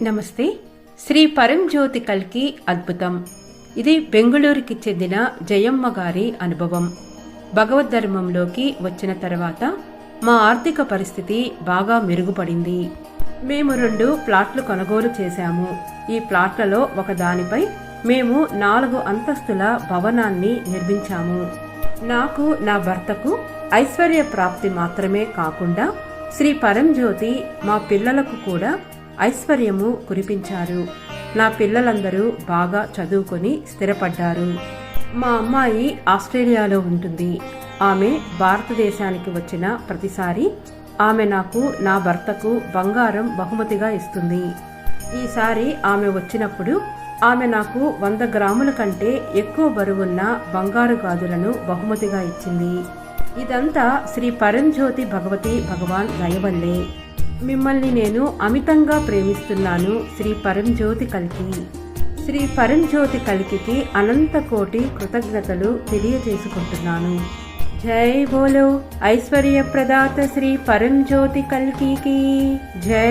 నమస్తే. శ్రీ పరంజ్యోతి కల్కి అద్భుతం. ఇది బెంగుళూరుకి చెందిన జయమ్మ గారి అనుభవం. భగవద్ధర్మంలోకి వచ్చిన తర్వాత మా ఆర్థిక పరిస్థితి బాగా మెరుగుపడింది. మేము 2 ప్లాట్లు కొనుగోలు చేశాము. ఈ ప్లాట్లలో ఒకదానిపై మేము 4 అంతస్తుల భవనాన్ని నిర్మించాము. నాకు, నా భర్తకు ఐశ్వర్య ప్రాప్తి మాత్రమే కాకుండా శ్రీ పరంజ్యోతి మా పిల్లలకు కూడా ఐశ్వర్యము కురిపించారు. నా పిల్లలందరూ బాగా చదువుకొని స్థిరపడ్డారు. మా అమ్మాయి ఆస్ట్రేలియాలో ఉంటుంది. ఆమె భారతదేశానికి వచ్చిన ప్రతిసారి ఆమె నాకు, నా భర్తకు బంగారం బహుమతిగా ఇస్తుంది. ఈసారి ఆమె వచ్చినప్పుడు ఆమె నాకు 100 గ్రాముల కంటే ఎక్కువ బరువున్న బంగారు గాజులను బహుమతిగా ఇచ్చింది. ఇదంతా శ్రీ పరంజ్యోతి భగవతి భగవాన్ దయవల్లే. మిమ్మల్ని నేను అమితంగా ప్రేమిస్తున్నాను. శ్రీ పరంజ్యోతి కల్కి. శ్రీ పరంజ్యోతి కల్కి అనంత కోటి కృతజ్ఞతలు తెలియజేసుకుంటున్నాను. జై బోలో ఐశ్వర్య ప్రదాత శ్రీ పరంజ్యోతి కల్కి జై.